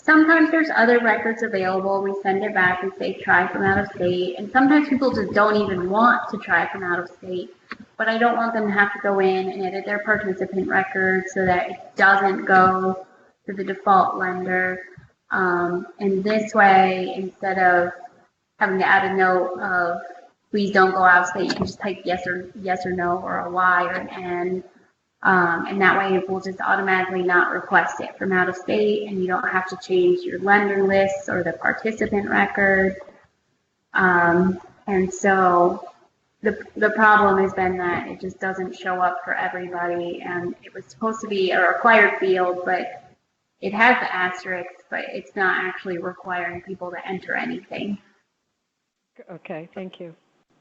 Sometimes there's other records available. We send it back and say try from out of state. And sometimes people just don't even want to try from out of state. But I don't want them to have to go in and edit their participant record so that it doesn't go to the default lender. And this way, instead of having to add a note of please don't go out of state, you can just type yes or no or a Y or an N. And that way it will just automatically not request it from out of state, and you don't have to change your lender lists or the participant record. And so the problem has been that it just doesn't show up for everybody, and it was supposed to be a required field, but it has the asterisk, but it's not actually requiring people to enter anything. Okay, thank you.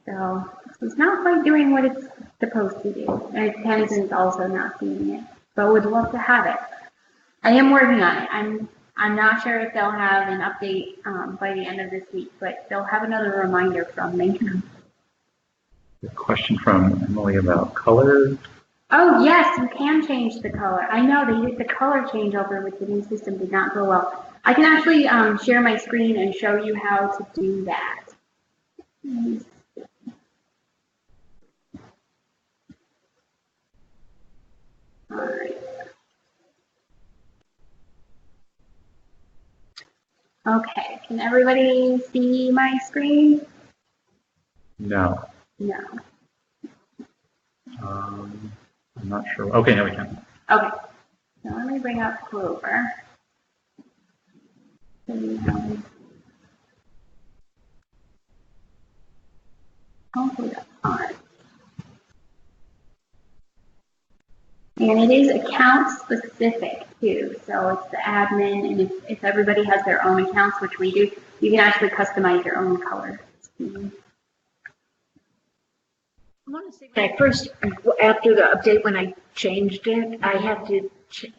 So it's not quite doing what it's supposed to do. And Tenzon's also not seeing it, but would love to have it. I am working on it. I'm not sure if they'll have an update by the end of this week, but they'll have another reminder from me. A question from Emily about color. Oh yes, you can change the color. I know the color changeover with the new system did not go well. I can actually share my screen and show you how to do that. All right. Okay, can everybody see my screen? No. No. I'm not sure. Okay, now we can. Okay, so let me bring up Clover. Hopefully that's on. And it is account specific too. So it's the admin, and if everybody has their own accounts, which we do, you can actually customize your own color scheme. I want to say when I first, after the update, when I changed it, I had to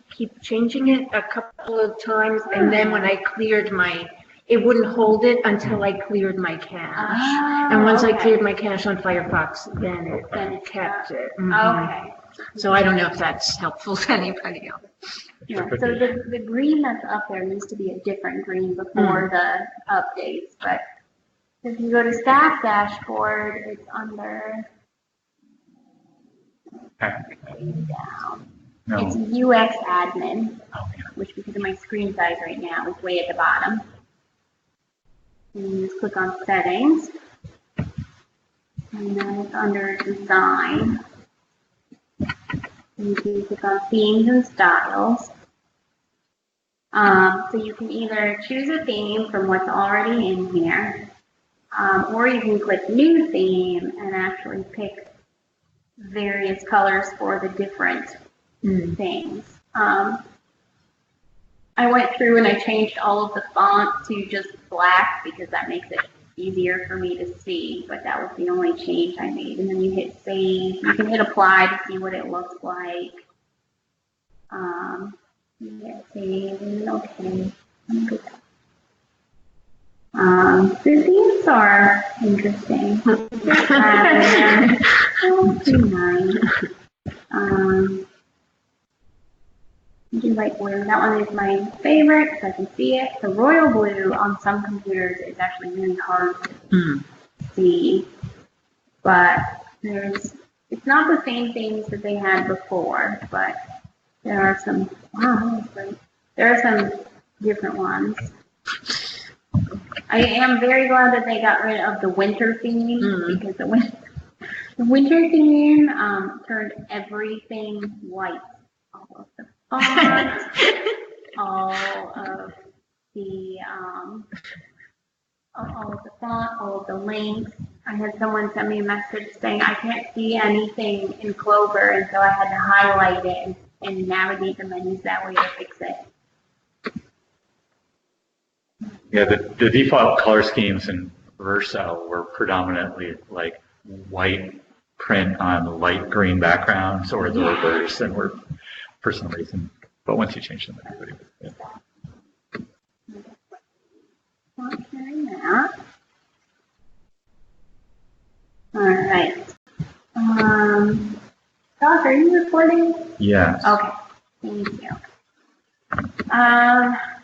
keep changing it a couple of times, and then when I cleared it wouldn't hold it until I cleared my cache. And once I cleared my cache on Firefox, then it kept it. Okay. So I don't know if that's helpful to anybody else. Yeah, so the green that's up there needs to be a different green before the updates. But if you go to staff dashboard, it's under down. No. It's UX admin, which because of my screen size right now is way at the bottom. And you just click on settings, and then it's under design. And you can click on themes and styles. So you can either choose a theme from what's already in here, or you can click new theme and actually pick various colors for the different things. I went through and I changed all of the font to just black because that makes it easier for me to see, but that was the only change I made. And then you hit save. You can hit apply to see what it looks like. You hit save and okay. The themes are interesting. Oh, pretty nice. I do like blue. That one is my favorite because I can see it. The royal blue on some computers is actually really hard to see, but it's not the same things that they had before, but there are some, there are some different ones. I am very glad that they got rid of the winter theme because the winter theme turned everything white. All of the font, all of the font, all of the links. I had someone send me a message saying I can't see anything in Clover, and so I had to highlight it and navigate the menus that way to fix it. Yeah, the default color schemes in Vercel were predominantly like white print on light green backgrounds, or the reverse, and were for some reason. But once you change them, everybody was good. Not hearing that. All right. Josh, are you recording? Yes. Okay. Thank you.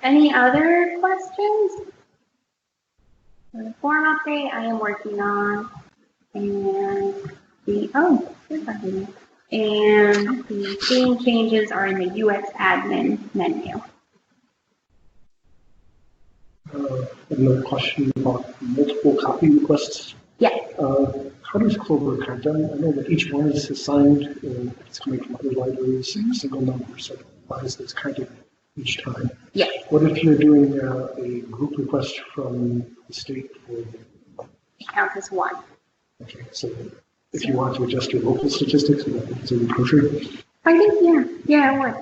Any other questions? For the form update I am working on, and here's our video. And the theme changes are in the UX admin menu. Another question about multiple copy requests. Yes. How does Clover count? I know that each one is assigned, and it's coming from other libraries, a single number, so why is this counted each time? Yes. What if you're doing a group request from the state for It counts as one. okay, so if you want to adjust your local statistics, it's a kosher? I think, yeah, it would.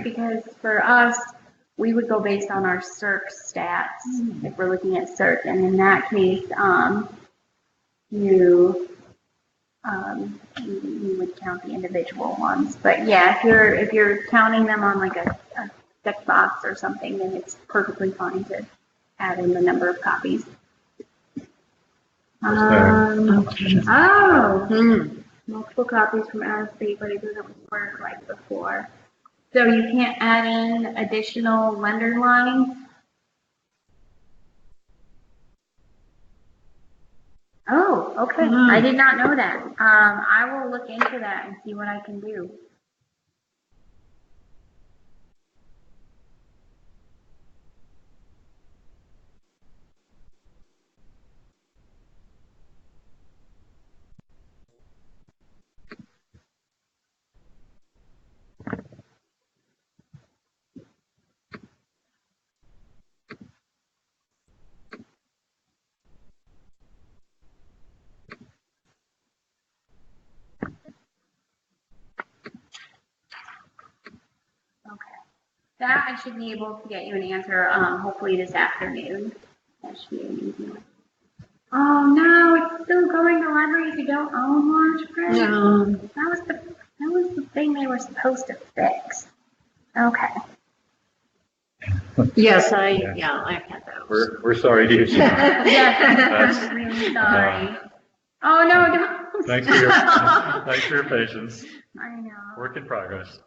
Because for us, we would go based on our circ stats, if we're looking at circ, and in that case, you would count the individual ones. But yeah, if you're counting them on like a checkbox or something, then it's perfectly fine to add in the number of copies. Multiple copies from out of state, but it doesn't work like before. So you can't add in additional lender lines? Oh, okay. I did not know that. I will look into that and see what I can do. That I should be able to get you an answer, hopefully this afternoon. That should be an easy one. Oh no, it's still going to libraries who don't own large print. No. That was the thing they were supposed to fix. Okay. Yes, I had those. We're sorry to hear that. Yes, I'm really sorry. Oh no, don't. Thanks for your patience. I know. Work in progress.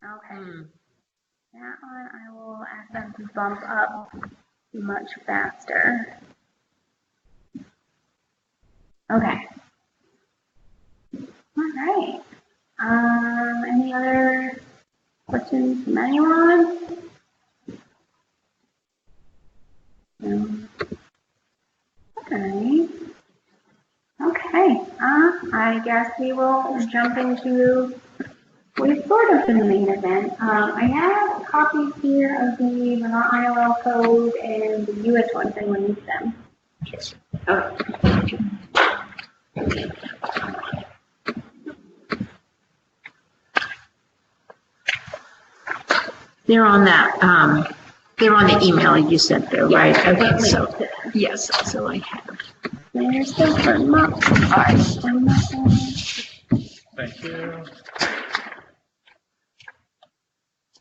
Okay. That one I will ask them to bump up much faster. Okay. All right. Any other questions from anyone? No. Okay. Okay. I guess we will jump into we're sort of in the main event. I have copies here of the Vermont IOL code and the US one if anyone needs them. Yes. Okay. They're on that, they're on the email you sent there, right? Okay, so, yes, so I have. There's the Vermont card. Thank you.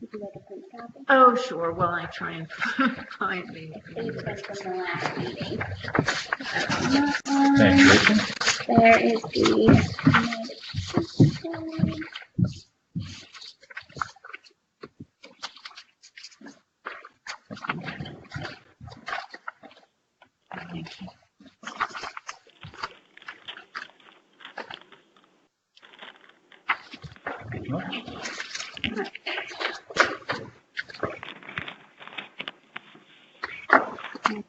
Would you like a print copy? Oh, sure, well, I try and find the. These are from the last meeting. Thank you, Rachel. There is the.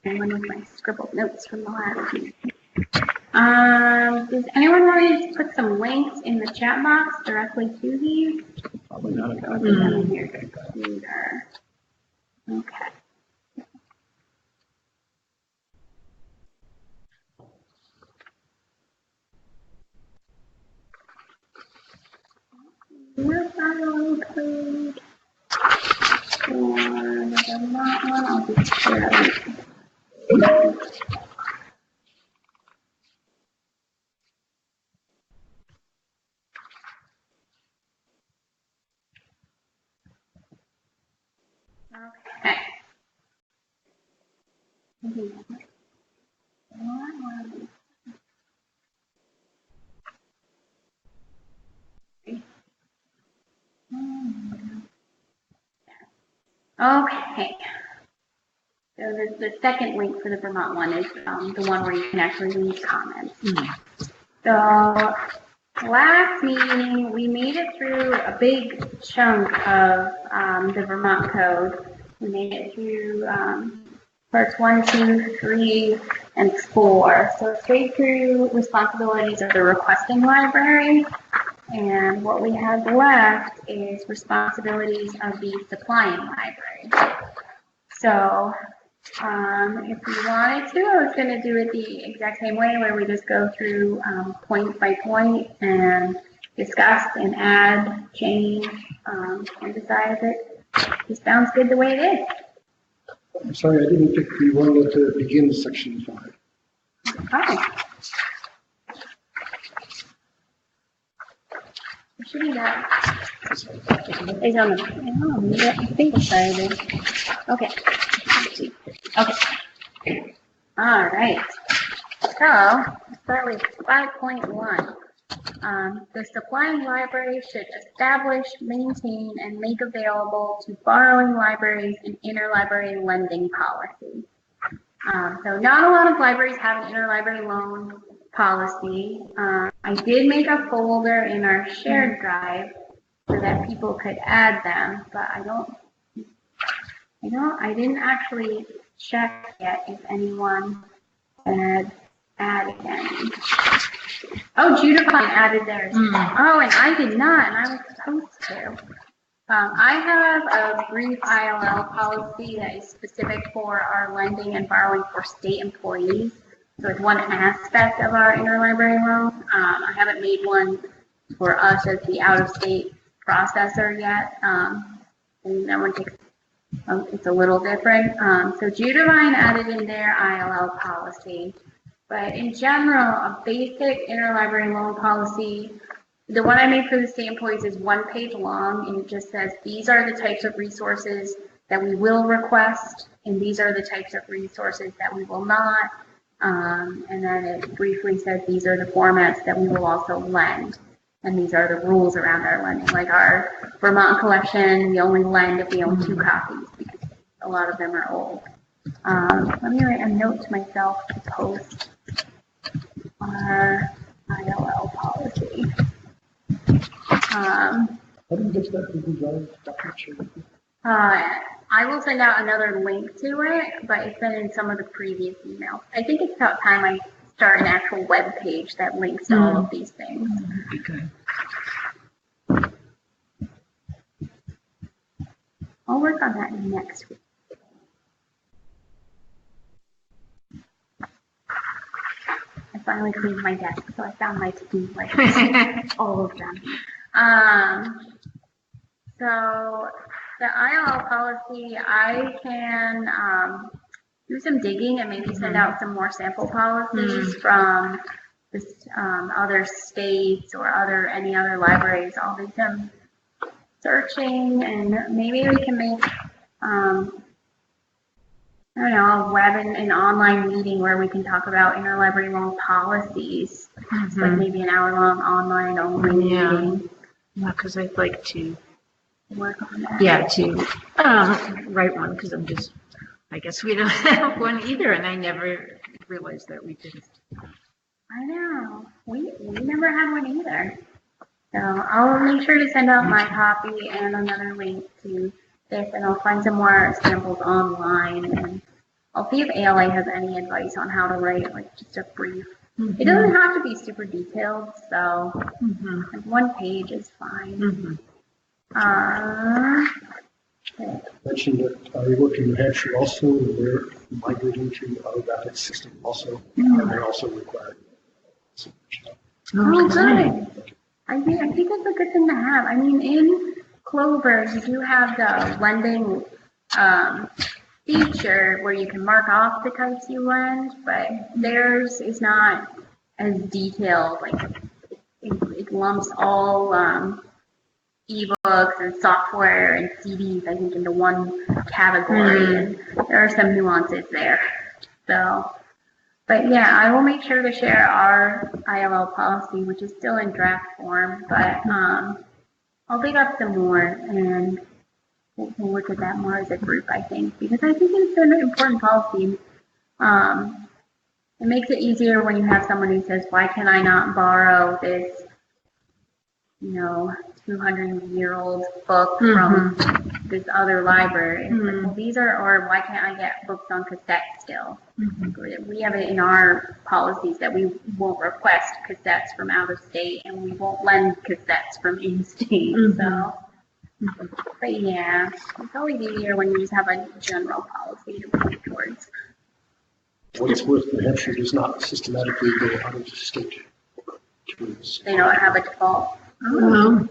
And one of my scribbled notes from the last meeting. Does anyone want to put some links in the chat box directly to these? Probably not a Or put them in your computer? Okay. Your file code for the Vermont one, I'll just share it. Okay. Okay. So the second link for the Vermont one is the one where you can actually leave comments. So last meeting, we made it through a big chunk of the Vermont code. We made it through parts 1, 2, 3, and 4. So straight through responsibilities of the requesting library. And what we have left is responsibilities of the supplying library. So if we wanted to, I was going to do it the exact same way where we just go through point by point and discuss and add, change, and decide if it just sounds good the way it is. I'm sorry, I didn't pick the one that begins section 5. Oh. It should be that. It's on the, I think it's started. Okay. Let's see. Okay. All right. So, let's start with 5.1. The supplying library should establish, maintain, and make available to borrowing libraries an interlibrary lending policy. So not a lot of libraries have an interlibrary loan policy. I did make a folder in our shared drive so that people could add them, but I didn't actually check yet if anyone had added any. Oh, Judifine added theirs. Oh, and I did not, and I was supposed to. I have a brief ILL policy that is specific for our lending and borrowing for state employees. So it's one aspect of our interlibrary loan. I haven't made one for us as the out-of-state processor yet. And that one takes, it's a little different. So Judavine added in their ILL policy. But in general, a basic interlibrary loan policy, the one I made for the state employees is 1 page long, and it just says, these are the types of resources that we will request, and these are the types of resources that we will not. And then it briefly says, these are the formats that we will also lend, and these are the rules around our lending. Like our Vermont collection, we only lend if we own 2 copies, because a lot of them are old. Let me write a note to myself to post our ILL policy. I didn't get that Google Drive document. I will send out another link to it, but it's been in some of the previous emails. I think it's about time I start an actual web page that links to all of these things. Okay. I'll work on that next week. I finally cleaned my desk, so I found my to-do list, all of them. So the ILL policy, I can do some digging and maybe send out some more sample policies from this, other states or any other libraries. I'll do some searching, and maybe we can make I don't know, a web and an online meeting where we can talk about interlibrary loan policies. It's like maybe an hour-long online only meeting. Yeah, because I'd like to Work on that. Write one, because I guess we don't have one either, and I never realized that we didn't. I know. We never had one either. So I'll make sure to send out my copy and another link to this, and I'll find some more samples online, and I'll see if ALA has any advice on how to write, like just a brief. It doesn't have to be super detailed, so like 1 page is fine. Okay. Mentioned that I work in New Hampshire also, and they're migrating to our ballot system also, and they also require. Oh, good. I think that's a good thing to have. I mean, in Clover, you do have the lending feature where you can mark off the types you lend, but theirs is not as detailed. Like it lumps all ebooks and software and CDs, I think, into one category, and there are some nuances there. So, but yeah, I will make sure to share our ILL policy, which is still in draft form, but I'll dig up some more and we'll look at that more as a group, I think, because I think it's an important policy. It makes it easier when you have someone who says, why can I not borrow this, 200-year-old book from this other library? It's like, well, these are, or why can't I get books on cassette still? We have it in our policies that we won't request cassettes from out of state and we won't lend cassettes from in-state. So, but yeah, it's always easier when you just have a general policy to point towards. What it's worth, New Hampshire does not systematically go out of state. They don't have a default. Oh.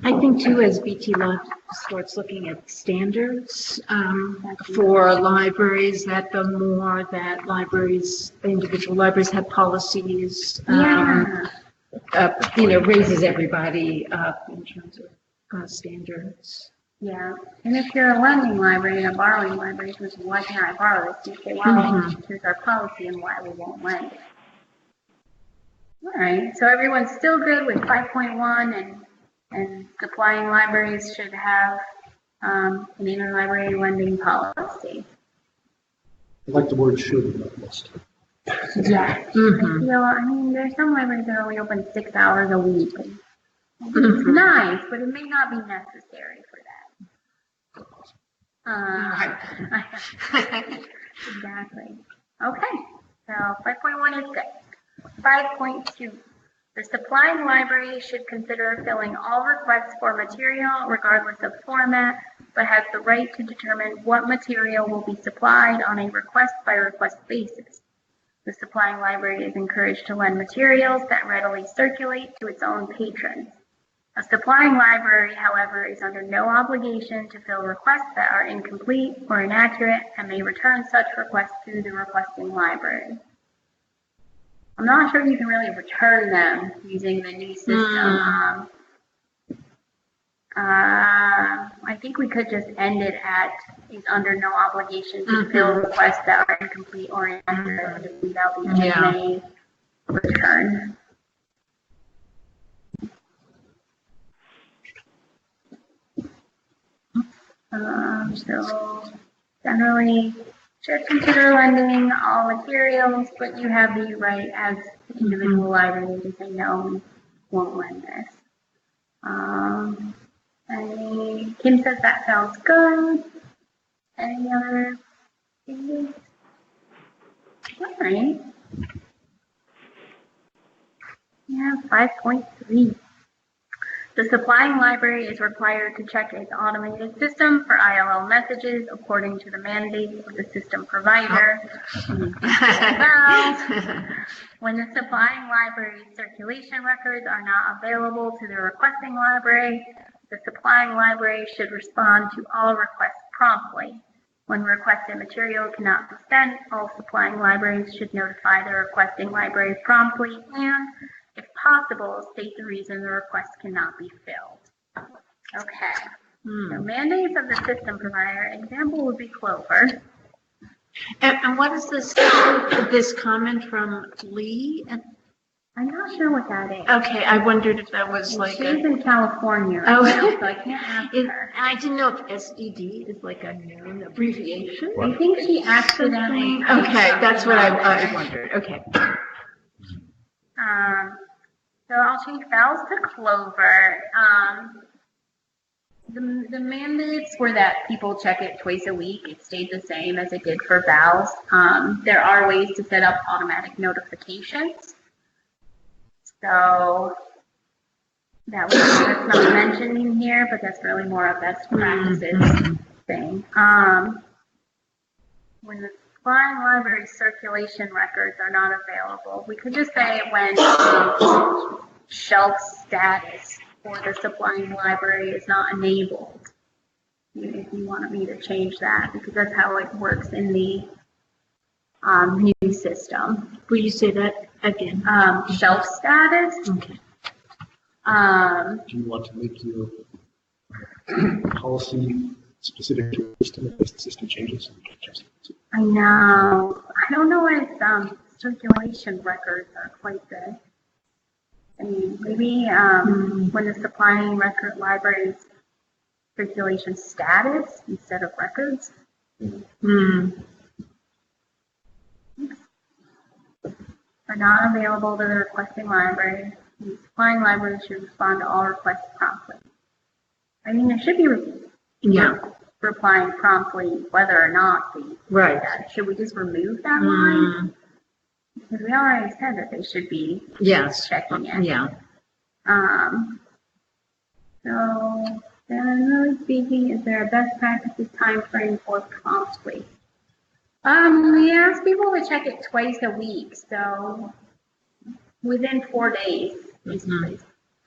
I think too, as BT Law starts looking at standards for libraries, that the more that individual libraries have policies, raises everybody up in terms of standards. Yeah, and if you're a lending library and a borrowing library, which is why can't I borrow this? You say, well, here's our policy and why we won't lend it. All right, so everyone's still good with 5.1 and supplying libraries should have an interlibrary lending policy. I like the word should, not must. Yeah. There's some libraries that only open 6 hours a week. It's nice, but it may not be necessary for that. Exactly. Okay, so 5.1 is good. 5.2. The supplying library should consider filling all requests for material, regardless of format, but has the right to determine what material will be supplied on a request-by-request basis. The supplying library is encouraged to lend materials that readily circulate to its own patrons. A supplying library, however, is under no obligation to fill requests that are incomplete or inaccurate and may return such requests to the requesting library. I'm not sure you can really return them using the new system. I think we could just end it at is under no obligation to fill requests that are incomplete or inaccurate, just leave out the may return. So generally should consider lending all materials, but you have the right as the individual library to say no, we won't lend this. Kim says that sounds good. Any other things? All right. Yeah, 5.3. The supplying library is required to check its automated system for ILL messages according to the mandates of the system provider. When the supplying library's circulation records are not available to the requesting library, the supplying library should respond to all requests promptly. When requested material cannot be sent, all supplying libraries should notify the requesting library promptly and, if possible, state the reason the request cannot be filled. Okay. So mandates of the system provider, example would be Clover. And what is this comment from Lee? I'm not sure what that is. Okay, I wondered if that was like she's in California right now, so I can't ask her. I didn't know if SDD is like a known abbreviation. I think she accidentally. Okay, that's what I wondered. Okay. So I'll change vowels to Clover. The mandates were that people check it twice a week. It stayed the same as it did for vowels. There are ways to set up automatic notifications. So that's not mentioned in here, but that's really more a best practices thing. When the supplying library circulation records are not available, we could just say when shelf status for the supplying library is not enabled. If you wanted me to change that, because that's how it works in the new system. Will you say that again? Shelf status. Okay. Do you want to make your policy specific to a system if the system changes? I know. I don't know if circulation records are quite the I mean, maybe when the supplying record library's circulation status instead of records. Are not available to the requesting library. The supplying library should respond to all requests promptly. I mean, it should be replying promptly whether or not the should we just remove that line? Because we already said that they should be checking it. So generally speaking, is there a best practices time frame for promptly? We ask people to check it twice a week, so within 4 days, basically.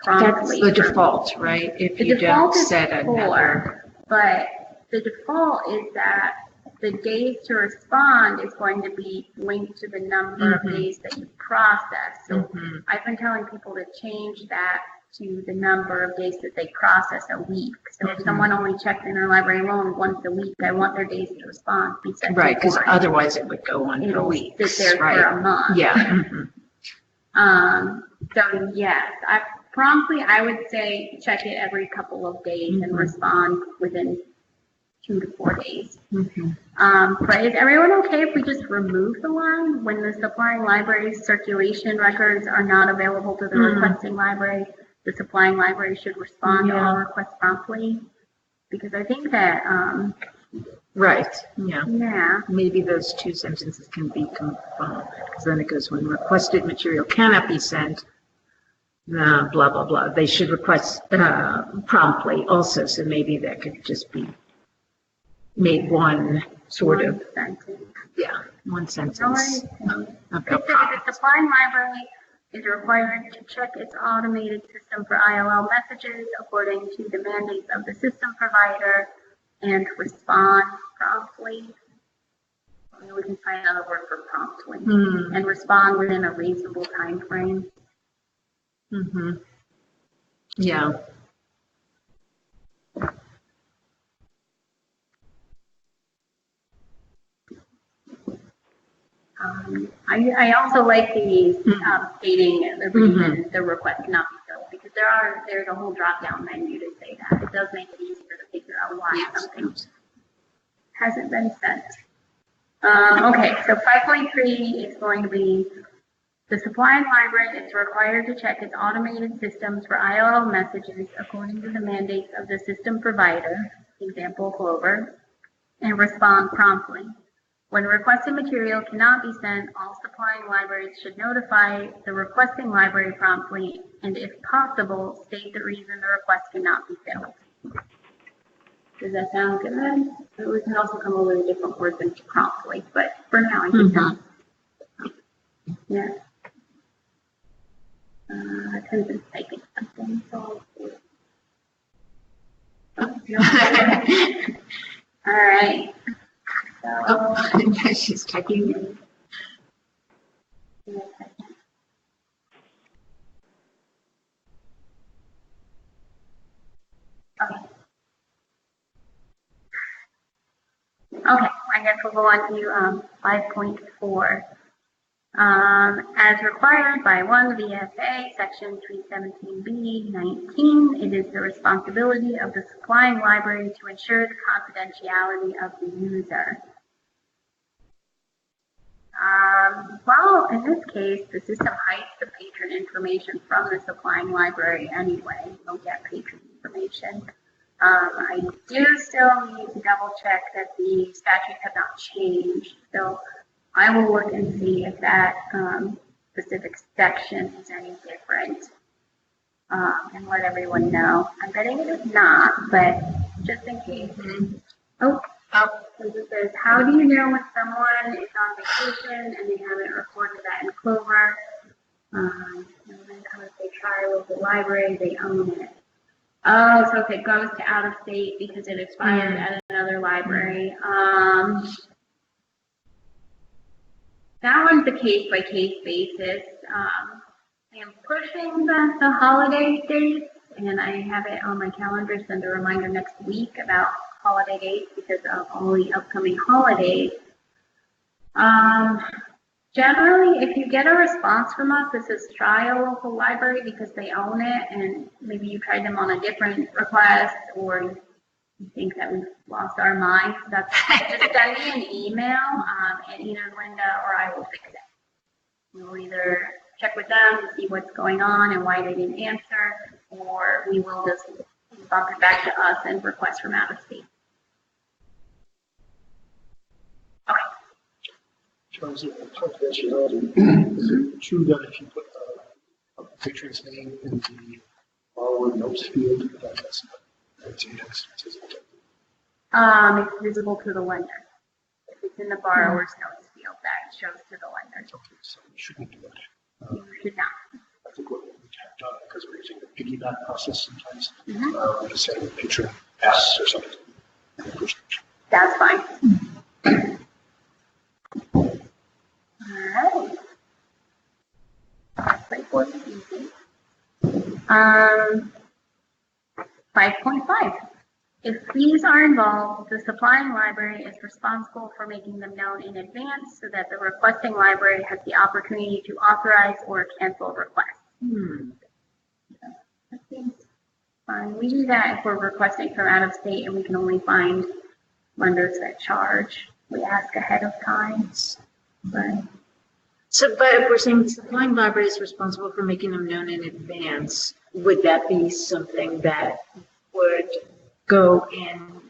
That's the default, right? If you don't set another. But the default is that the days to respond is going to be linked to the number of days that you process. So I've been telling people to change that to the number of days that they process a week. So if someone only checks interlibrary loan once a week, I want their days to respond to be set. Right, because otherwise it would go on for weeks. Sit there for a month. So yes, I would say check it every couple of days and respond within 2 to 4 days. But is everyone okay if we just remove the line when the supplying library's circulation records are not available to the requesting library? The supplying library should respond to all requests promptly, because I think that maybe those two sentences can be combined, because then it goes, when requested material cannot be sent, blah blah blah, they should request promptly also. So maybe that could just be made one sort of one sentence. The supplying library is required to check its automated system for ILL messages according to the mandates of the system provider and respond promptly. Maybe we can find another word for promptly. And respond within a reasonable time frame. I also like the stating the reason the request cannot be filled, because there's a whole drop down menu to say that. It does make it easier to figure out why something hasn't been sent. Okay, so 5.3 is going to be the supplying library is required to check its automated systems for ILL messages according to the mandates of the system provider, example Clover, and respond promptly. When requested material cannot be sent, all supplying libraries should notify the requesting library promptly, and if possible, state the reason the request cannot be filled. Does that sound good? We can also come up with a different word than promptly, but for now, I think that. Yeah. I could have been typing something, so. All right. So, she's typing. Okay, I guess we'll go on to 5.4. As required by 1 VSA, Section 317B-19, it is the responsibility of the supplying library to ensure the confidentiality of the user. Well, in this case, the system hides the patron information from the supplying library anyway. You don't get patron information. I do still need to double check that the statutes have not changed. So I will look and see if that specific section is any different and let everyone know. I'm betting it is not, but just in case. So it says, how do you know when someone is on vacation and they haven't recorded that in Clover? And then if they try with the library, they own it. Oh, so if it goes to out of state because it expired at another library. That one's a case-by-case basis. I am pushing the holiday dates, and I have it on my calendar to send a reminder next week about holiday dates because of all the upcoming holidays. Generally, if you get a response from us that says try a local library because they own it, and maybe you tried them on a different request, or you think that we've lost our minds, that's just send me an email, and either Linda or I will fix it. We'll either check with them to see what's going on and why they didn't answer, or we will just bump it back to us and request from out of state. Okay. In terms of confidentiality, is it true that if you put a patron's name in the borrower notes field, that's It's visible to the lender. If it's in the borrower's notes field, that shows to the lender. okay, so we shouldn't do that. You should not. I think what we have done, because we're using the piggyback process sometimes, Mhm. we're just saying patron S or something. That's fine. Alright. That was easy. 5.5. If fees are involved, the supplying library is responsible for making them known in advance so that the requesting library has the opportunity to authorize or cancel requests. That seems fine. We do that if we're requesting from out of state and we can only find lenders that charge. We ask ahead of time. But if we're saying the supplying library is responsible for making them known in advance, would that be something that would go in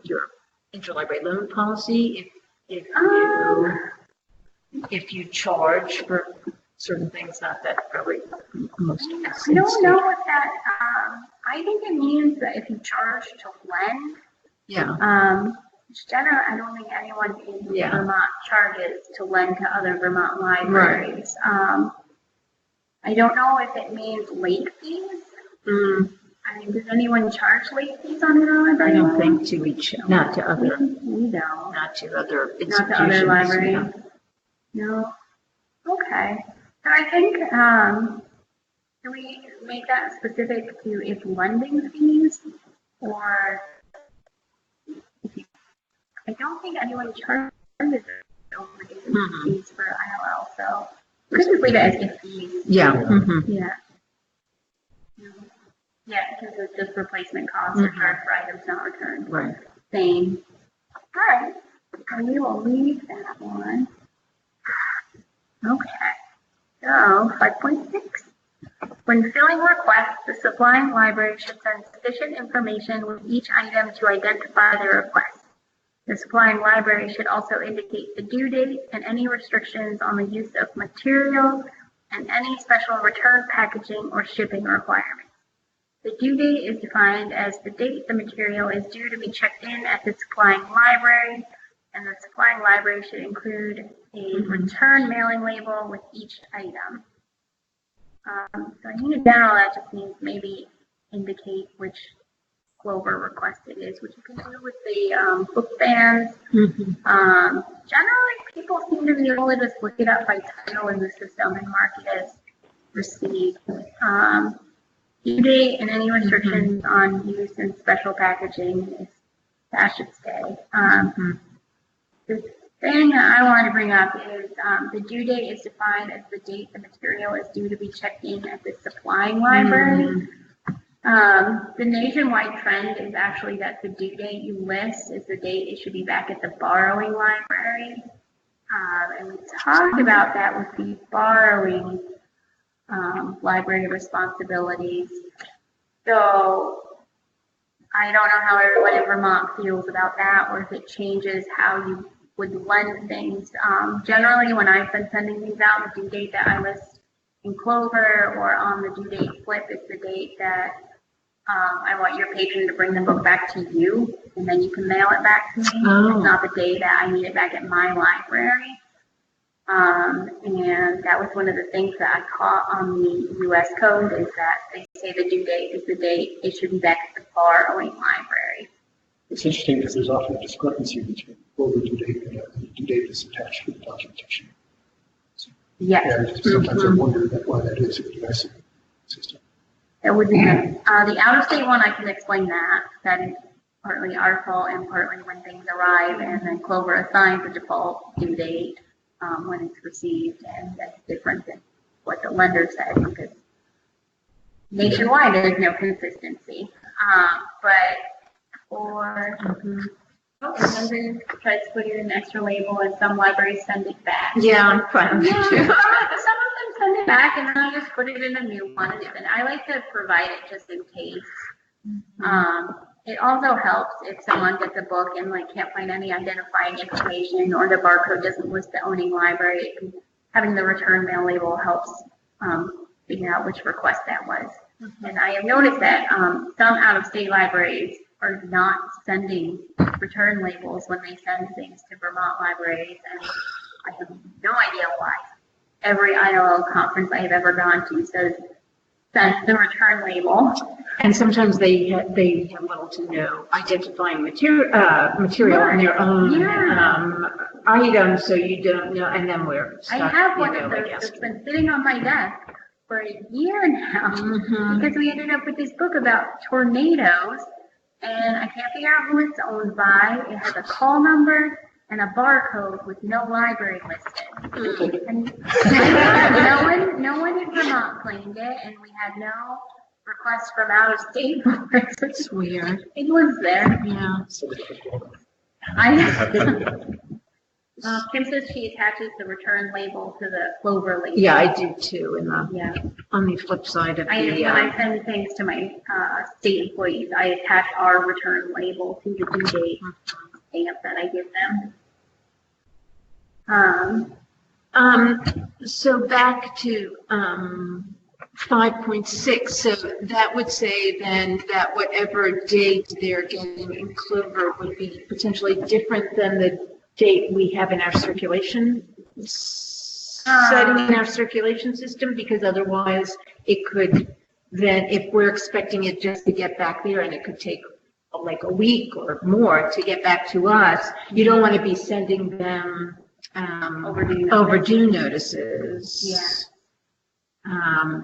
your interlibrary loan policy if you charge for certain things? Not that probably most of us. I don't know what that, I think it means that if you charge to lend, Yeah. generally, I don't think anyone in Yeah. Vermont charges to lend to other Vermont libraries. I don't know if it means late fees. I mean, does anyone charge late fees on their library? I don't think to each, not to other, We don't. not to other institutions. Not to other libraries. yeah. No. Okay. So I think, do we make that specific to if lending fees or if you, I don't think anyone charges fees for ILL, so we could just leave it as if fees. Yeah. Yeah. Yeah, because it's just replacement costs or charged for items not returned. Right. Same. All right. So we will leave that one. Okay. So 5.6. When filling requests, the supplying library should send sufficient information with each item to identify the request. The supplying library should also indicate the due date and any restrictions on the use of materials and any special return packaging or shipping requirements. The due date is defined as the date the material is due to be checked in at the supplying library, and the supplying library should include a return mailing label with each item. So I think in general that just means maybe indicate which Clover request it is, which you can do with the book bans. Generally, people seem to be able to just look it up by title in the system and mark it as received. Due date and any restrictions on use and special packaging is that should stay. The thing that I wanted to bring up is the due date is defined as the date the material is due to be checked in at the supplying library. The nationwide trend is actually that the due date you list is the date it should be back at the borrowing library. And we talked about that with the borrowing library responsibilities. So I don't know how everyone in Vermont feels about that, or if it changes how you would lend things. Generally, when I've been sending these out, the due date that I list in Clover or on the due date slip is the date that I want your patron to bring the book back to you, and then you can mail it back to me. It's not the day that I need it back at my library. And that was one of the things that I caught on the U.S. code is that they say the due date is the date it should be back at the borrowing library. It's interesting because there's often a discrepancy between Clover due date and the due date that's attached to the documentation. Yes. And sometimes I wonder why that is in the U.S. system. That would be the out-of-state one. I can explain that. That is partly our fault and partly when things arrive, and then Clover assigns the default due date. when it's received, and that's different than what the lender said because nationwide there's no consistency. But for lenders tries to put in an extra label, and some libraries send it back. Yeah, I'm fine with Yeah, it too. some of them send it back, and then I just put it in a new one. And I like to provide it just in case. It also helps if someone gets a book and like can't find any identifying information or the barcode doesn't list the owning library. Having the return mail label helps figure out which request that was. And I have noticed that some out-of-state libraries are not sending return labels when they send things to Vermont libraries, and I have no idea why. Every ILL conference I have ever gone to says send the return label. And sometimes they have little to no identifying material on their own item, so you don't know, and then we're stuck, I have one you know, of I those guess. that's been sitting on my desk for a year now because we ended up with this book about tornadoes, and I can't figure out who it's owned by. It has a call number and a barcode with no library listed. And no one in Vermont claimed it, and we had no requests from out of state. It's weird. It was there. Yeah. Kim says she attaches the return label to the Clover label. Yeah, I do too. And Yeah. on the flip side of When the, I send things to my state employees, I attach our return label to the due date stamp that I give them. so back to 5.6. So that would say then that whatever date they're getting in Clover would be potentially different than the date we have in our circulation setting in our circulation system, because otherwise it could then, if we're expecting it just to get back there and it could take like a week or more to get back to us, you don't want to be sending them overdue notices. Yeah.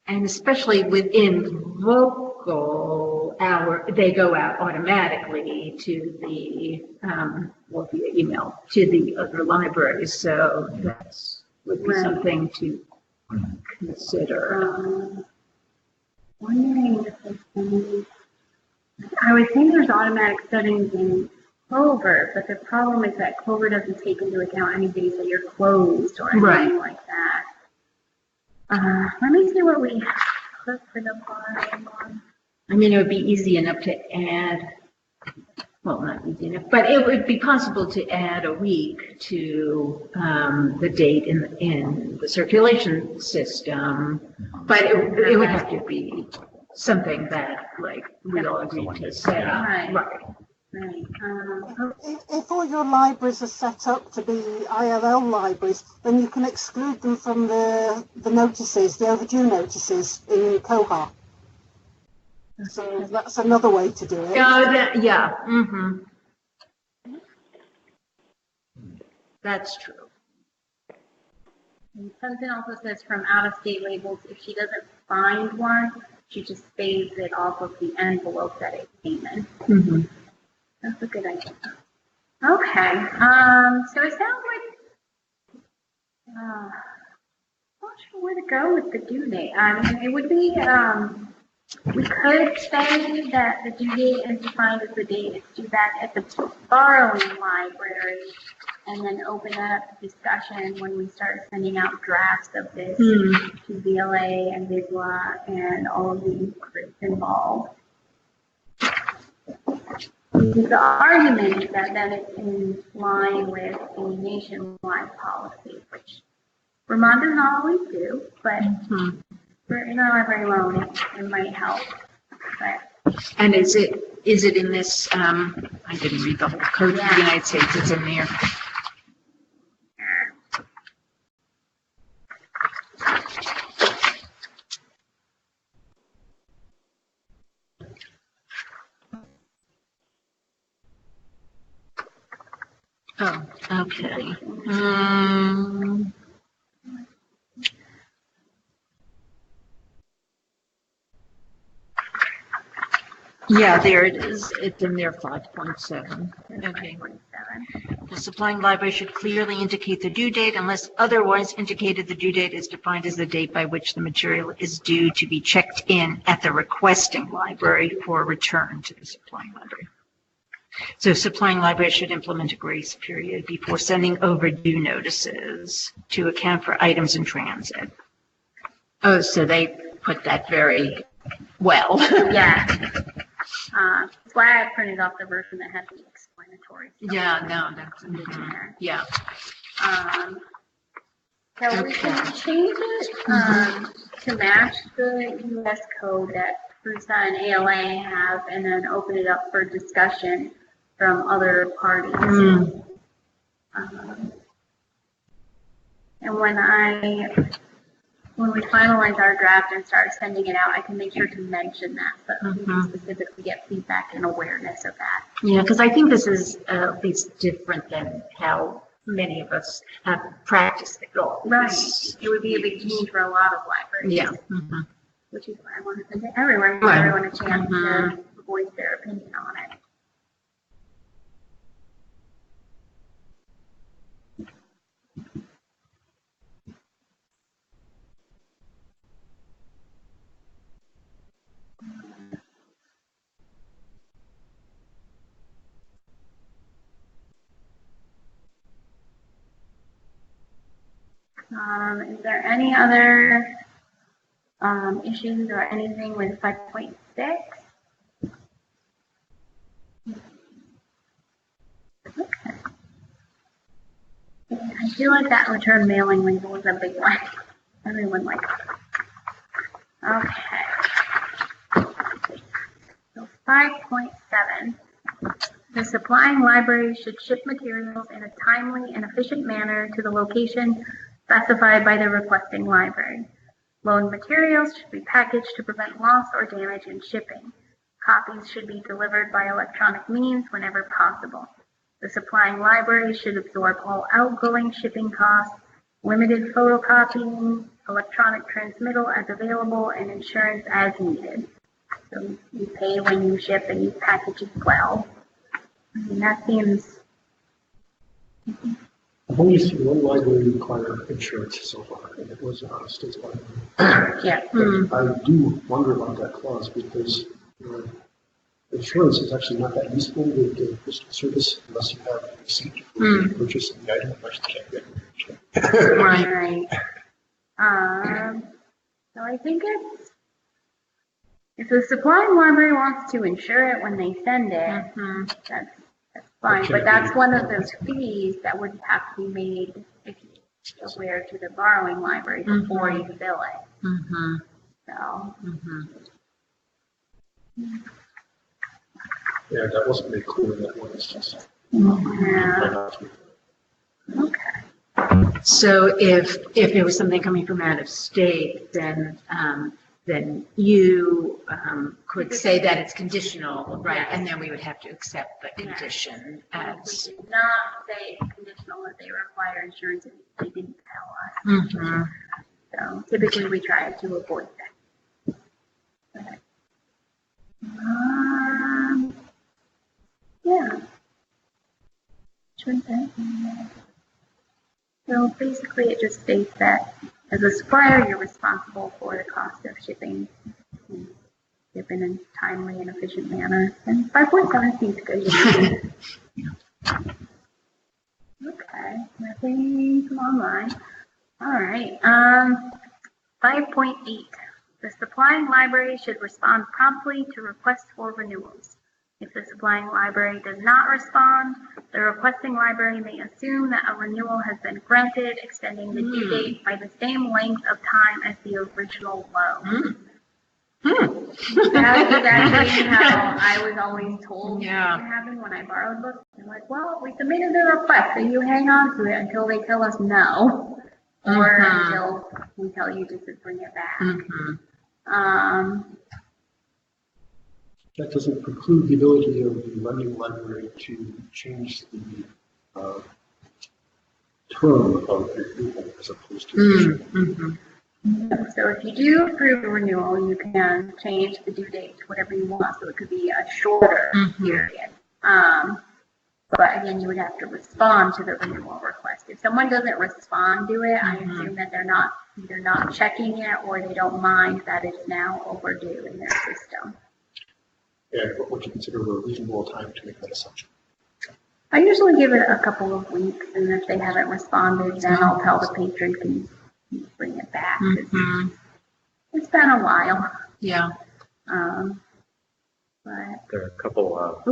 And especially within vocal hour, they go out automatically to the, via email to the other libraries. So that's would be something to consider. Wondering if there's I would think there's automatic settings in Clover, but the problem is that Clover doesn't take into account any days that you're closed or anything like that. Let me see what we put for the bottom. I mean, it would be easy enough to add, well, not easy enough, but it would be possible to add a week to the date in the circulation system, but it would have to be something that, like, we all agree to set up. Right. If all your libraries are set up to be ILL libraries, then you can exclude them from the notices, the overdue notices in Koha. So that's another way to do it. Yeah. That's true. And something also says from out-of-state labels, if she doesn't find one, she just saves it off of the envelope that it came in. That's a good idea. Okay. So it sounds like I'm not sure where to go with the due date. I mean, it would be we could say that the due date is defined as the date it's due back at the borrowing library, and then open up discussion when we start sending out drafts of this to VLA and VISLA and all of the groups involved. The argument is that then it's in line with a nationwide policy, which Vermont does not always do, but for interlibrary loan, it might help. But, and is it in this, I didn't read the whole code of the United States, it's in there. Oh, okay. Yeah, there it is. It's in there, 5.7. Okay. The supplying library should clearly indicate the due date unless otherwise indicated. The due date is defined as the date by which the material is due to be checked in at the requesting library for return to the supplying library. So supplying library should implement a grace period before sending overdue notices to account for items in transit. Oh, so they put that very well. Yeah. That's why I printed off the version that had the explanatory stuff. Yeah, no, that's, in there. yeah. So we can change it to match the U.S. code that PRUSA and ALA have, and then open it up for discussion from other parties. And when we finalize our draft and start sending it out, I can make sure to mention that, so we can specifically get feedback and awareness of that. Yeah, because I think this is at least different than how many of us have practiced it all. Right. It would be a big change for a lot of libraries. Yeah. Which is why I want to send it to everyone, give everyone a chance to voice their opinion on it. Is there any other issues or anything with 5.6? Okay. I feel like that return mailing label was a big one. Everyone liked it. Okay. So 5.7. The supplying library should ship materials in a timely and efficient manner to the location specified by the requesting library. Loan materials should be packaged to prevent loss or damage in shipping. Copies should be delivered by electronic means whenever possible. The supplying library should absorb all outgoing shipping costs, limited photocopying, electronic transmittal as available, and insurance as needed. So you pay when you ship and you package as well. I mean, that seems... I've only seen one library require insurance so far, and it was a state library. Yeah. I do wonder about that clause because insurance is actually not that useful with the postal service unless you have a receipt for the purchase of the item, which you can't get. Right. So I think it's, if the supplying library wants to insure it when they send it, that's fine. But that's one of those fees that would have to be made if you aware to the borrowing library before you bill it. So. Yeah, that wasn't made clear in that one instance. Yeah. Okay. So if there was something coming from out of state, then you could say that it's conditional, right? Yes. And then we would have to accept the condition as. We did not say it's conditional that they require insurance if they didn't tell us. So typically we try to avoid that. Okay. Yeah. So basically it just states that as a supplier, you're responsible for the cost of shipping and ship in a timely and efficient manner. And 5.7 seems good. Okay, nothing from online. All right. 5.8. The supplying library should respond promptly to requests for renewals. If the supplying library does not respond, the requesting library may assume that a renewal has been granted, extending the due date by the same length of time as the original loan. That was actually how I was always told what happened when I borrowed books. They're like, well, we submitted the request, so you hang on to it until they tell us no, or until we tell you just to bring it back. That doesn't preclude the ability of the lending library to change the term of the renewal as opposed to So if you do approve a renewal, you can change the due date to whatever you want. So it could be a shorter period. But again, you would have to respond to the renewal request. If someone doesn't respond to it, I assume that they're not either not checking it or they don't mind that it's now overdue in their system. And what would you consider a reasonable time to make that assumption? I usually give it a couple of weeks, and if they haven't responded, then I'll tell the patron can bring it back. It's been a while. Yeah. But There are a couple of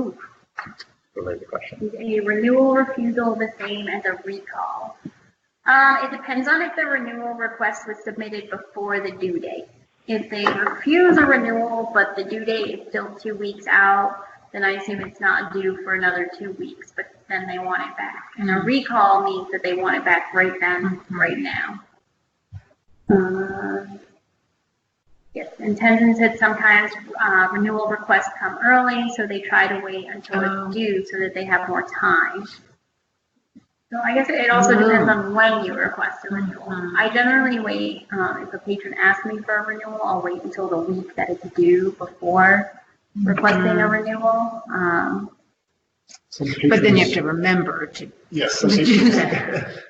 related questions. is a renewal refusal the same as a recall? It depends on if the renewal request was submitted before the due date. If they refuse a renewal, but the due date is still 2 weeks out, then I assume it's not due for another 2 weeks, but then they want it back. And a recall means that they want it back right then, right now. Yes, and Tenzin said sometimes renewal requests come early, so they try to wait until it's due so that they have more time. So I guess it also depends on when you request a renewal. I generally wait, if a patron asks me for a renewal, I'll wait until the week that it's due before requesting a renewal. But then you have to remember to Yes, do that.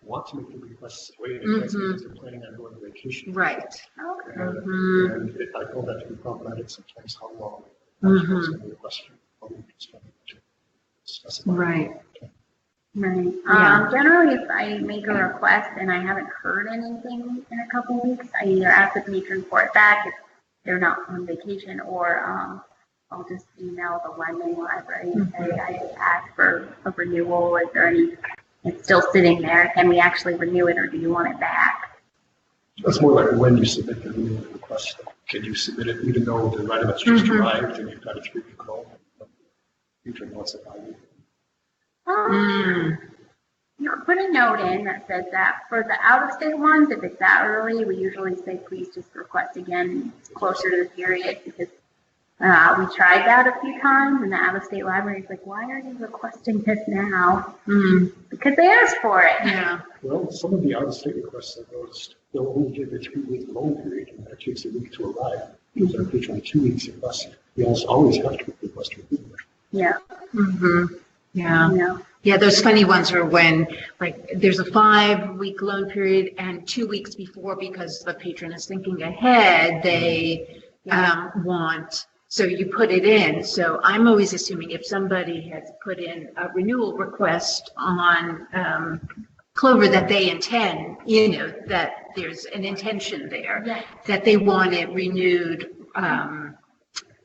Want to make the requests way in advance because they're planning on going on vacation. Right. Okay. And I found that to be problematic sometimes, how long the request for to specify. Right. Right. Yeah. Generally, if I make a request and I haven't heard anything in a couple weeks, I either ask the patron for it back if they're not on vacation, or I'll just email the lending library and say I asked for a renewal. Is there any? It's still sitting there. Can we actually renew it, or do you want it back? That's more like when you submit the renewal request. Can you submit it even though the item has just arrived and you've got a 3-week call? Patron wants it by you. You could put a note in that says that for the out-of-state ones, if it's that early, we usually say please just request again closer to the period, because we tried that a few times, and the out-of-state library is like, why are you requesting this now? Because they asked for it. Yeah. Well, some of the out-of-state requests I've noticed, they'll only give a 3-week loan period, and that takes a week to arrive. Gives our patron 2 weeks or less. We almost always have to request a renewal. Yeah. Yeah. Yeah. Yeah, those funny ones are when, like, there's a 5-week loan period and 2 weeks before, because the patron is thinking ahead, they want, so you put it in. So I'm always assuming if somebody has put in a renewal request on Clover, that they intend, that there's an intention there, that they want it renewed.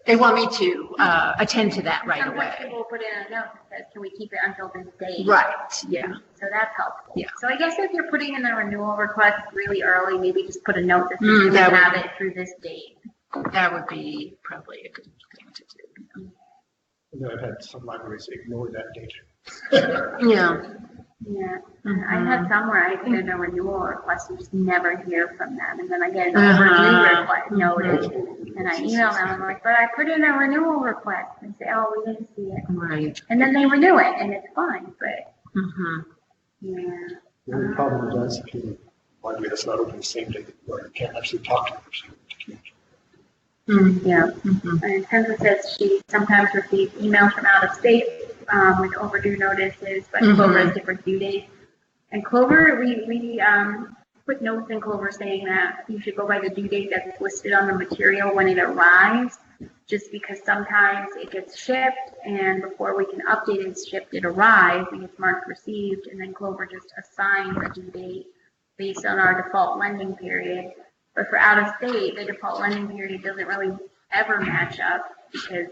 They want me to attend to that right Sometimes away. people put in a note that says, can we keep it until this date? Right, yeah. So that's helpful. Yeah. So I guess if you're putting in the renewal request really early, maybe just put a note that says, Mm, can we that would- have it through this date? That would be probably a good thing to do. And then I've had some libraries ignore that date. Yeah. Yeah. I had some where I put in a renewal request and just never hear from them. And then I get an overdue request notice, and I email them, and I'm like, but I put in a renewal request. And they say, oh, we didn't see it. Right. And then they renew it, and it's fine, but yeah. The only problem with that is if you library that's not open the same day that you are, you can't actually talk to the person. Yeah. And Kenza says she sometimes receives emails from out of state with overdue notices, but Clover has different due dates. And Clover, we put notes in Clover saying that you should go by the due date that's listed on the material when it arrives, just because sometimes it gets shipped, and before we can update it's shipped, it arrives and it's marked received, and then Clover just assigns a due date based on our default lending period. But for out of state, the default lending period doesn't really ever match up, because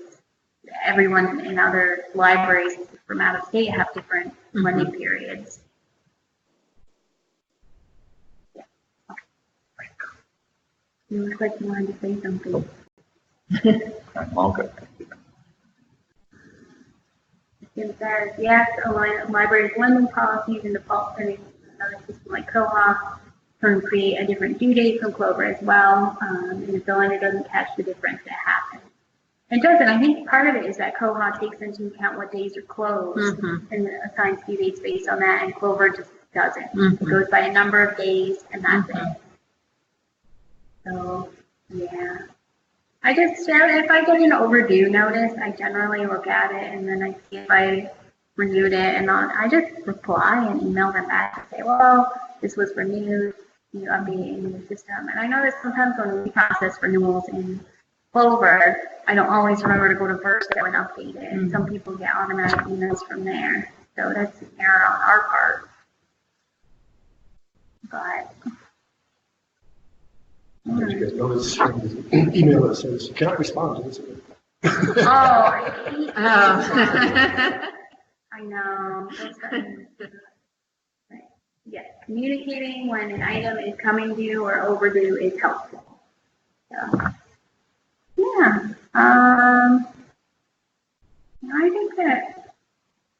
everyone in other libraries from out of state have different lending periods. Yeah. Okay. You look like you wanted to say something. I'm all good. It says, yes, a library's lending policies and default settings, another system like Koha can create a different due date from Clover as well, and if the lender doesn't catch the difference, it happens. It doesn't. I think part of it is that Koha takes into account what days are closed and assigns due dates based on that, and Clover just doesn't. It goes by a number of days, and that's it. So, yeah. I just, if I get an overdue notice, I generally look at it, and then I see if I renewed it, and I just reply and email them back and say, well, this was renewed, you update it in the system. And I know that sometimes when we process renewals in Clover, I don't always remember to go to Verso and update it, and some people get automatic emails from there. So that's an error on our part. But As you guys notice, email that says, you cannot respond to this. oh, I hate that. I know. Right. Yes, communicating when an item is coming due or overdue is helpful. So, yeah. I think that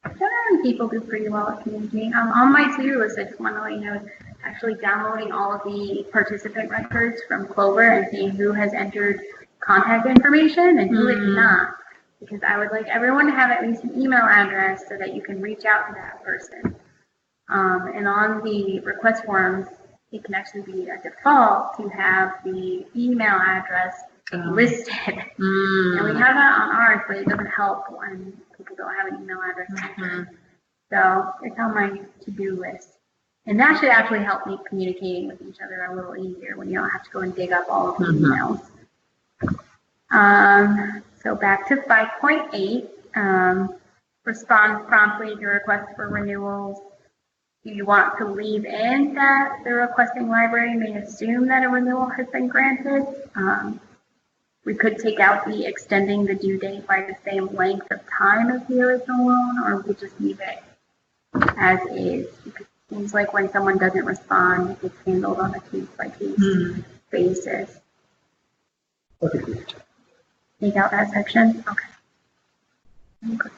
generally people do pretty well at communicating. On my to-do list, I just want to let you know, actually downloading all of the participant records from Clover and seeing who has entered contact information and who is not. Because I would like everyone to have at least an email address so that you can reach out to that person. And on the request forms, it can actually be a default to have the email address listed. And we have that on ours, but it doesn't help when people don't have an email address. So it's on my to-do list. And that should actually help make communicating with each other a little easier when you don't have to go and dig up all of the emails. So back to 5.8, respond promptly to requests for renewals. Do you want to leave in that the requesting library may assume that a renewal has been granted? We could take out the extending the due date by the same length of time as the original loan, or we could just leave it as is. Because it seems like when someone doesn't respond, it's handled on a case-by-case basis. Okay. Take out that section? Okay.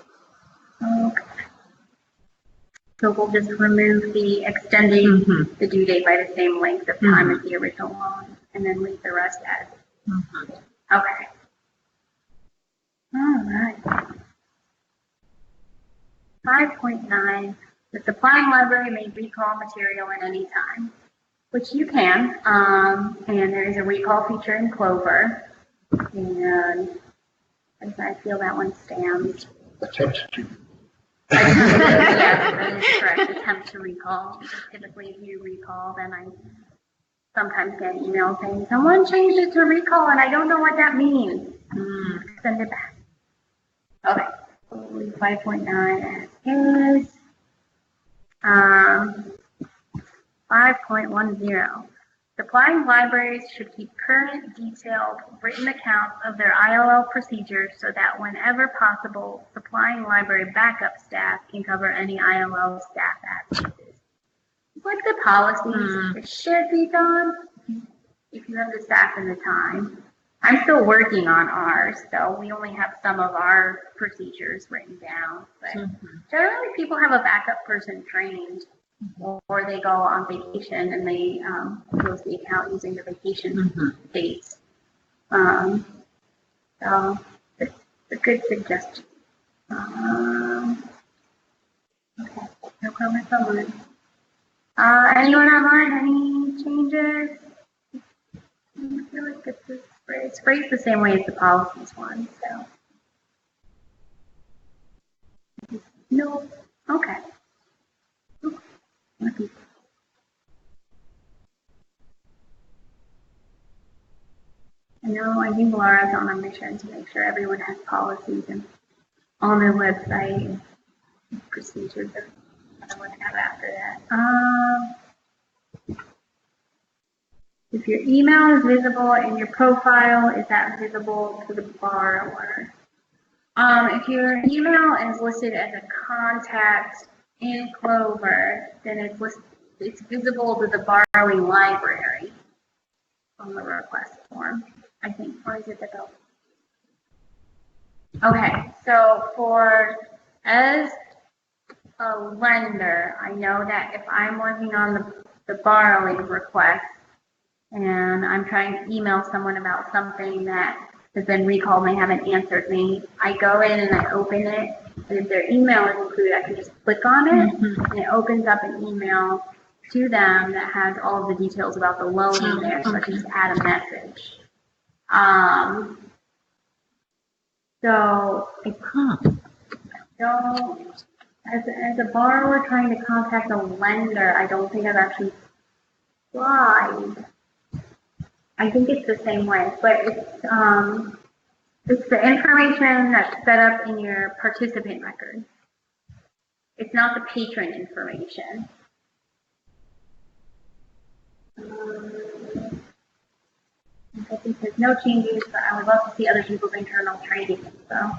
So we'll just remove the extending the due date by the same length of time as the original loan, and then leave the rest as. Okay. All right. 5.9, the supplying library may recall material at any time, which you can, and there is a recall feature in Clover. And I feel that one stands. Attempt to. Yes, that is correct. Attempt to recall. Typically, if you recall, then I sometimes get an email saying someone changed it to recall, and I don't know what that means. Send it back. Okay. So we'll leave 5.9 as is. 5.10. Supplying libraries should keep current, detailed, written accounts of their ILL procedures so that whenever possible, supplying library backup staff can cover any ILL staff absences. Like the policies, it should be done if you have the staff and the time. I'm still working on ours, so we only have some of our procedures written down. But generally, people have a backup person trained, or they go on vacation and they close the account using the vacation dates. So it's a good suggestion. Okay, no comments online. Anyone online? Any changes? I feel like it's phrased the same way as the policies one, so. No. Okay. I think Laura's on a mission to make sure everyone has policies and on their website and procedures that I would have after that. If your email is visible in your profile, is that visible to the borrower? If your email is listed as a contact in Clover, then it's visible to the borrowing library on the request form, I think, or is it the bill? Okay, so as a lender, I know that if I'm working on the borrowing request and I'm trying to email someone about something that has been recalled and they haven't answered me, I go in and I open it, and if their email is included, I can just click on it, and it opens up an email to them that has all of the details about the loan in there, so I can just add a message. So I don't As a borrower trying to contact a lender, I don't think I've actually tried. I think it's the same way, but it's the information that's set up in your participant record. It's not the patron information. I think there's no changes, but I would love to see other people's internal trading info.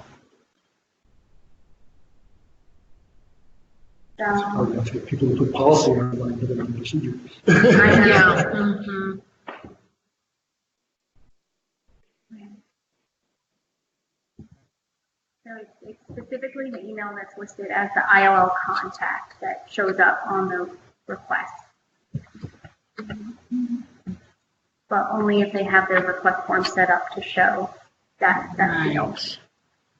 Probably have to get people to put policy on like put it on procedure. I know. Yeah. Mm-hmm. So it's specifically the email that's listed as the ILL contact that shows up on the request. But only if they have their request form set up to show that field.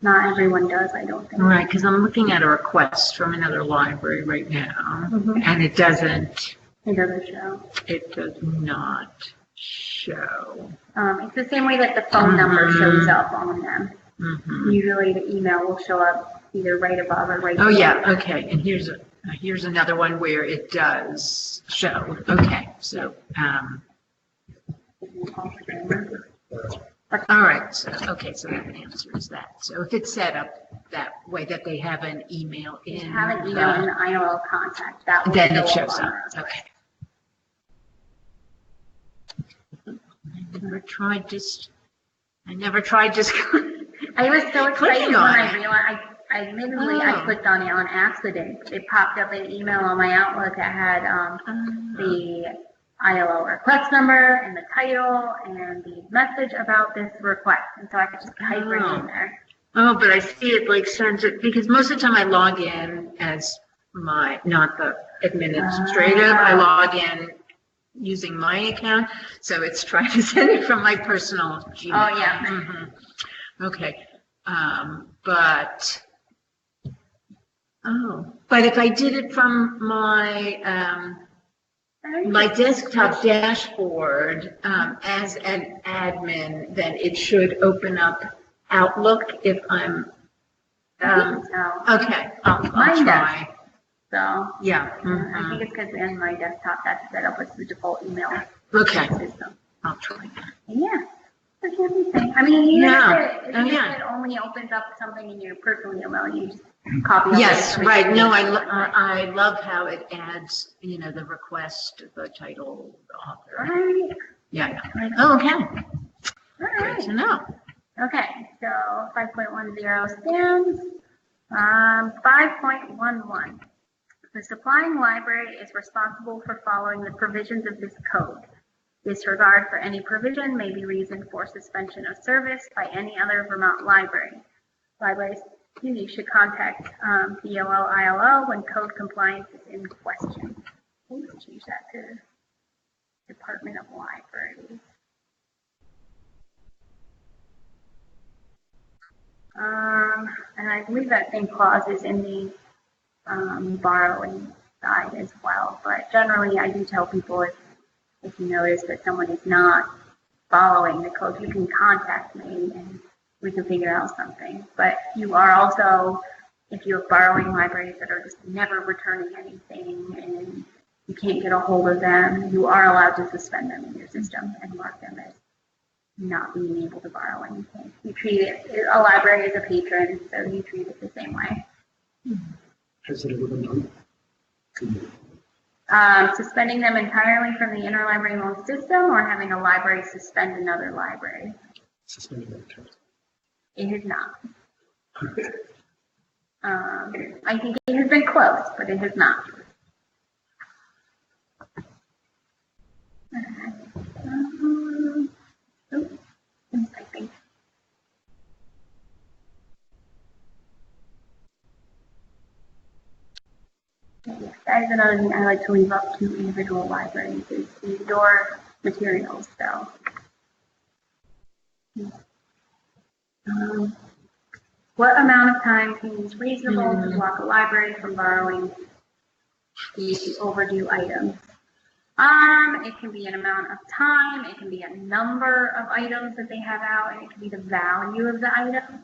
Not everyone does, I don't think. Right, because I'm looking at a request from another library right now, and it doesn't. It doesn't show. It does not show. It's the same way that the phone number shows up on them. Usually the email will show up either right above or right below. Oh yeah, okay. And here's another one where it does show. Okay, so all right. So okay, so that answers that. So if it's set up that way that they have an email in, have an email in the ILL contact, that will then it show shows up. up. Okay. I never tried just. I was so excited when on I it. realized, I clicked on it on accident. It popped up an email on my Outlook that had the ILO request number and the title and the message about this request. And so I could just type right in there. Oh, but I see it like sends it, because most of the time I log in as not the administrative, I log in using my account, so it's trying to send it from my personal Gmail. Oh, yeah. Okay, but if I did it from my desktop dashboard as an admin, then it should open up Outlook if I'm, okay, I'll try. So, Yeah. I think it's because in my desktop that's set up with the default email Okay, system. I'll try that. Yeah. That's everything. I mean, even Yeah. if it only opens up something in your personal email, you just copy all Yes, the right. No, information. I love how it adds, the request, the title, the author. Right. Yeah. Oh, okay. All Good right. to know. Okay, so 5.10 stands. 5.11. The supplying library is responsible for following the provisions of this code. Disregard for any provision may be reason for suspension of service by any other Vermont library. Libraries should contact BOL ILO when code compliance is in question. Let's change that to Department of Libraries. And I believe that same clause is in the borrowing side as well. But generally, I do tell people if you notice that someone is not following the code, you can contact me and we can figure out something. But you are also, if you're borrowing libraries that are just never returning anything and you can't get a hold of them, you are allowed to suspend them in your system and mark them as not being able to borrow anything. You treat a library as a patron, so you treat it the same way. Has it ever been done? Suspending them entirely from the interlibrary loan system or having a library suspend another library? Suspended that account. It has not. I think it has been close, but it has not. I think. Yes, that is another thing I like to leave up to individual libraries is the door materials. So, what amount of time seems reasonable to block a library from borrowing the overdue items? It can be an amount of time, it can be a number of items that they have out, and it can be the value of the item.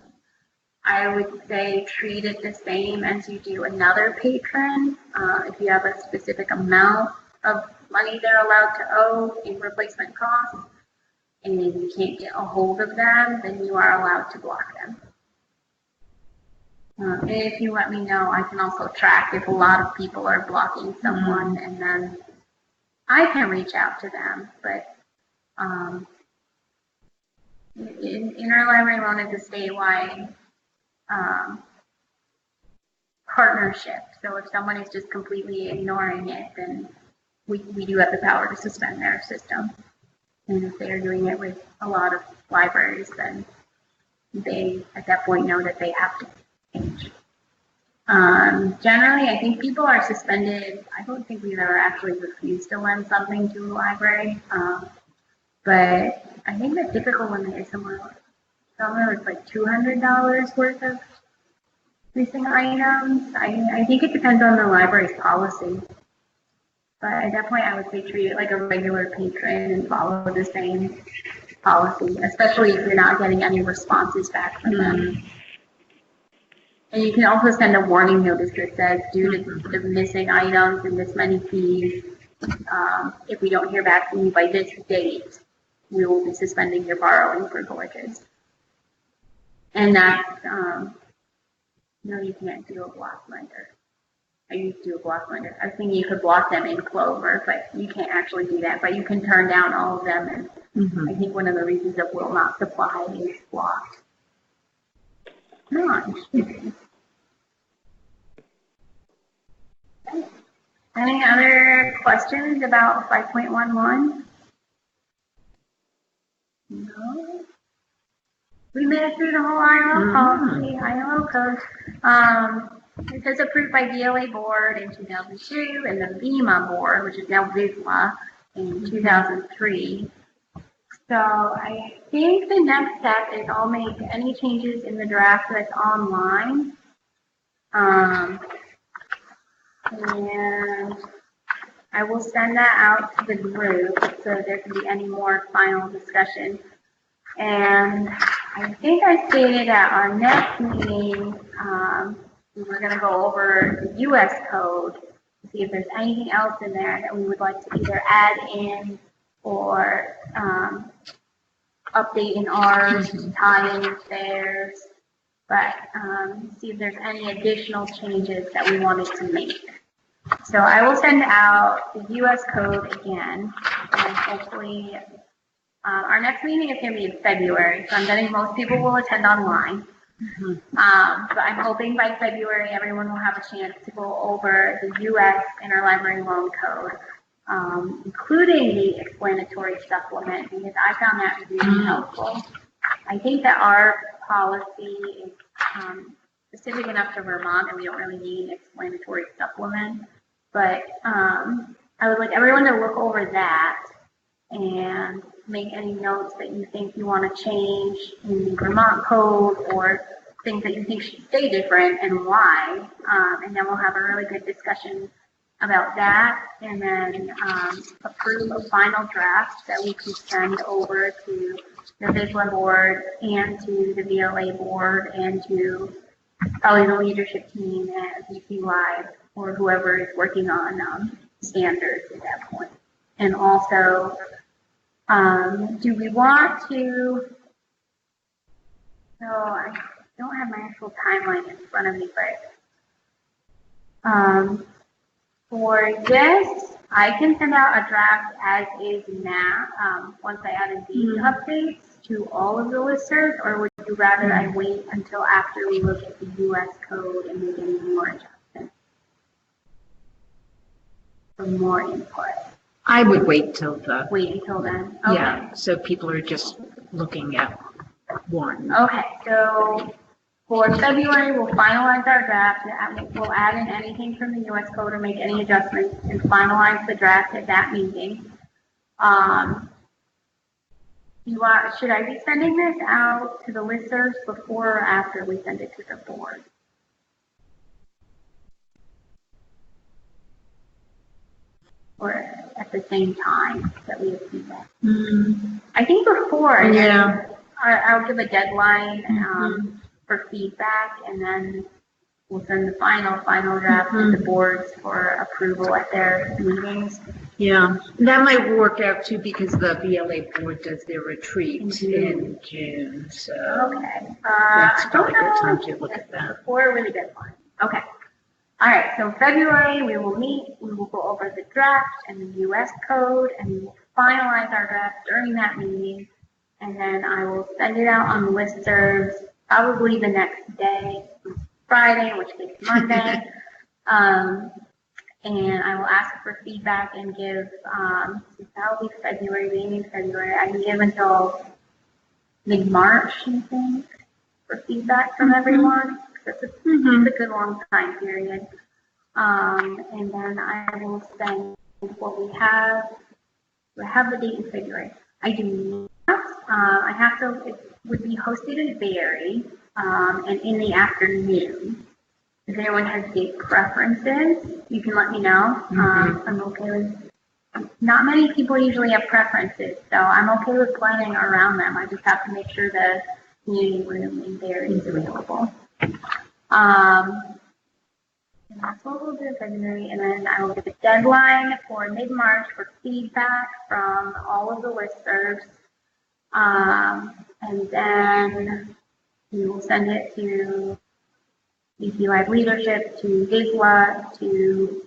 I would say treat it the same as you do another patron. If you have a specific amount of money they're allowed to owe in replacement costs, and if you can't get a hold of them, then you are allowed to block them. And if you let me know, I can also track if a lot of people are blocking someone, and then I can reach out to them. But Interlibrary Loan is a statewide partnership. So if someone is just completely ignoring it, then we do have the power to suspend their system. And if they are doing it with a lot of libraries, then they at that point know that they have to change. Generally, I think people are suspended. I don't think we've ever actually refused to lend something to a library. But I think the typical limit is somewhere with like $200 worth of missing items. I think it depends on the library's policy. But at that point, I would say treat it like a regular patron and follow the same policy, especially if you're not getting any responses back from them. And you can also send a warning notice that says, due to the missing items and this many fees, if we don't hear back from you by this date, we will be suspending your borrowing privileges. And that's, no, you can't do a block lender. I used to do a block lender. I was thinking you could block them in Clover, but you can't actually do that. But you can turn down all of them. And I think one of the reasons of will not supply is blocked. No, interesting. Any other questions about 5.11? No. We made it through the whole ILO policy, ILO code. It says approved by DLA board in 2002 and the VIMA board, which is now VISMA, in 2003. So I think the next step is I'll make any changes in the draft that's online. And I will send that out to the group so there can be any more final discussion. And I think I stated at our next meeting, we were going to go over the U.S. code to see if there's anything else in there that we would like to either add in or update in ours, tie in with theirs, but see if there's any additional changes that we wanted to make. So I will send out the U.S. code again, and hopefully our next meeting is going to be in February, so I'm betting most people will attend online. But I'm hoping by February everyone will have a chance to go over the U.S. Interlibrary Loan Code, including the explanatory supplement, because I found that really helpful. I think that our policy is specific enough to Vermont that we don't really need an explanatory supplement, but I would like everyone to look over that and make any notes that you think you want to change in the Vermont code or things that you think should stay different and why. And then we'll have a really good discussion about that, and then approve a final draft that we can send over to the VISLA board and to the VLA board and to probably the leadership team at VP Live or whoever is working on standards at that point. And also, do we want to, so I don't have my actual timeline in front of me, but for this, I can send out a draft as is now, once I added these updates to all of the listers, or would you rather I wait until after we look at the U.S. code and make any more adjustments for more input? I would wait till Wait until then. Okay. yeah, so people are just looking at one. Okay, so for February, we'll finalize our draft. We'll add in anything from the U.S. code or make any adjustments and finalize the draft at that meeting. Should I be sending this out to the listers before or after we send it to the board? Or at the same time that we have feedback? I think before. Yeah. I'll give a deadline. for feedback, and then we'll send the final draft to the boards for approval at their meetings. Yeah, that might work out too because the VLA board does their retreat in June, so Okay. that's probably a good I time don't know to look at that. before a really good one. Okay. All right. So February we will meet. We will go over the draft and the U.S. code, and we will finalize our draft during that meeting. And then I will send it out on listservs probably the next day, Friday, which is Monday. And I will ask for feedback and give, that'll be February, beginning of February. I can give until mid-March, I think, for feedback from everyone. It's a good long time period. And then I will send what we have. I have the date in February. I do not. I have to, it would be hosted in Barry, and in the afternoon. If anyone has date preferences, you can let me know. I'm okay with, not many people usually have preferences, so I'm okay with planning around them. I just have to make sure the community room in Barry is available. And that's what we'll do in February, and then I will give a deadline for mid-March for feedback from all of the listservs. And then we will send it to VP Live Leadership, to VISLA, to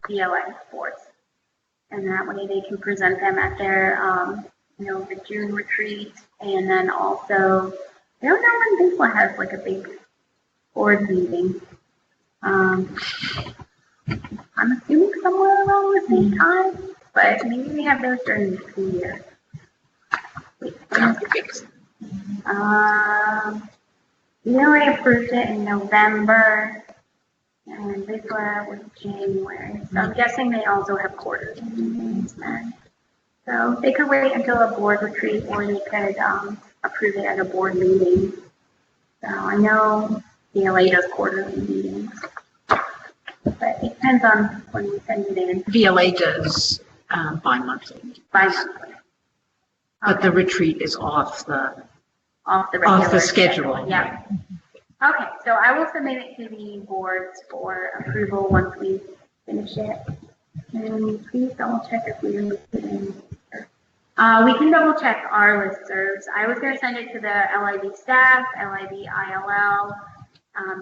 BLA boards. And that way they can present them at their, the June retreat. And then also, I don't know when VISLA has like a big board meeting. I'm assuming somewhere around the same time, but maybe we have those during the school year. BLA approved it in November, and VISLA was January. So I'm guessing they also have quarterly meetings then. So they could wait until a board retreat, or they could approve it at a board meeting. So I know BLA does quarterly meetings, but it depends on when we send it in. VLA does bi-monthly. Bi-monthly. But the retreat is off the regular schedule. Yeah. Okay, so I will submit it to the boards for approval once we finish it. And please double check if we are in. We can double check our listservs. I was going to send it to the LIB staff, LIB ILL,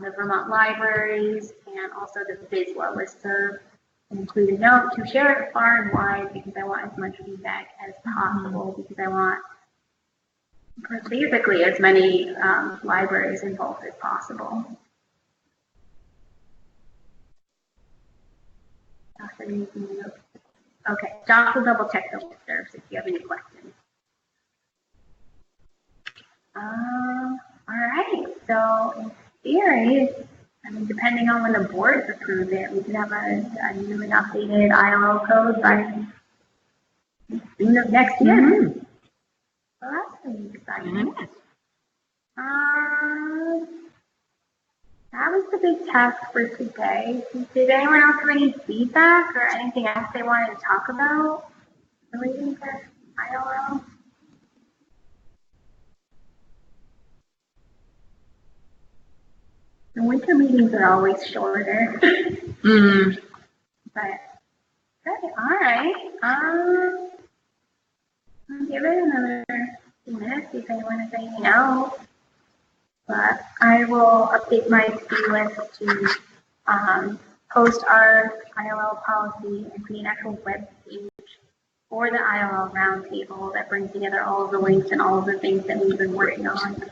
the Vermont libraries, and also the VISLA listserv. Include a note to share it far and wide because I want as much feedback as possible, because I want basically as many libraries involved as possible. Okay, Josh will double check the listservs if you have any questions. All right, so in theory, I mean, depending on when the boards approve it, we can have a new and updated ILO code by June of next year. So that's pretty exciting. That was the big task for today. Did anyone else have any feedback or anything else they wanted to talk about relating to ILO? The winter meetings are always shorter. But good. All right. I'll give it another few minutes see if anyone has anything else. But I will update my to-do list to post our ILL policy and create an actual web page for the ILL roundtable that brings together all of the links and all of the things that we've been working on.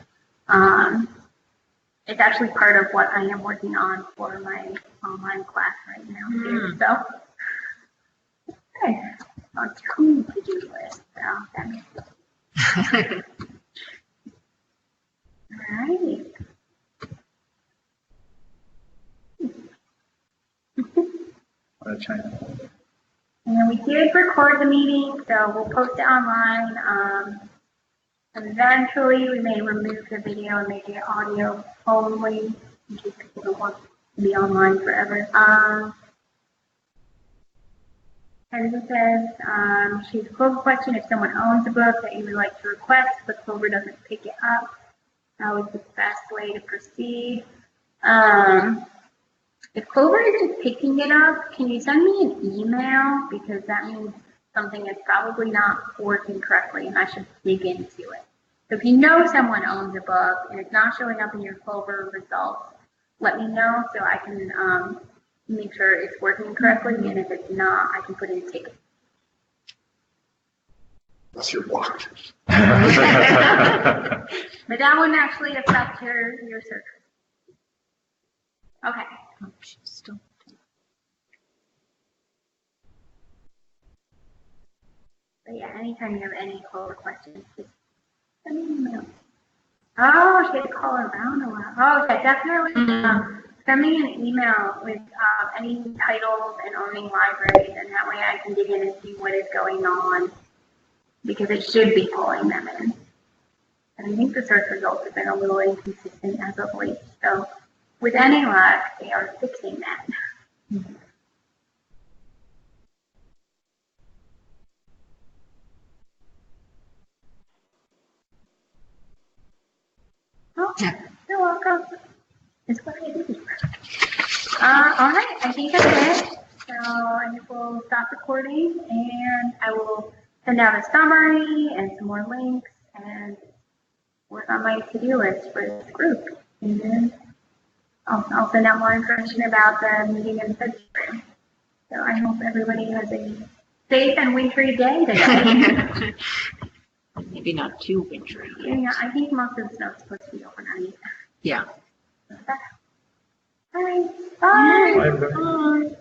It's actually part of what I am working on for my online class right now too. So, okay, on to-do list. So that makes sense. All right. And we did record the meeting, so we'll post it online. Eventually, we may remove the video and make it audio only, in case people don't want to be online forever. Kenzie says, she's a Clover question. If someone owns a book that you would like to request, but Clover doesn't pick it up, How is the best way to proceed? If Clover is just picking it up, can you send me an email? Because that means something is probably not working correctly and I should dig into it. So if you know someone owns a book and it's not showing up in your Clover results, let me know so I can make sure it's working correctly. And if it's not, I can put in a ticket. Unless you're blocked. But that wouldn't actually affect your search. Okay. Oh, she's still. But yeah, anytime you have any Clover questions, just send me an email. Oh, she had to call around a while. Oh, yeah, definitely. Send me an email with any titles and owning libraries, and that way I can dig in and see what is going on, because it should be pulling them in. And I think the search results have been a little inconsistent as of late. So with any luck, they are fixing that. Oh, you're welcome. It's what I do. All right, I think that's it. So I think we'll stop recording, and I will send out a summary and some more links and work on my to-do list for this group. And then I'll send out more information about the meeting in February. So I hope everybody has a safe and wintry day today. Maybe not too wintry. Yeah, I think most of the snow is supposed to be overnight. Yeah. All right, bye. Bye. Bye.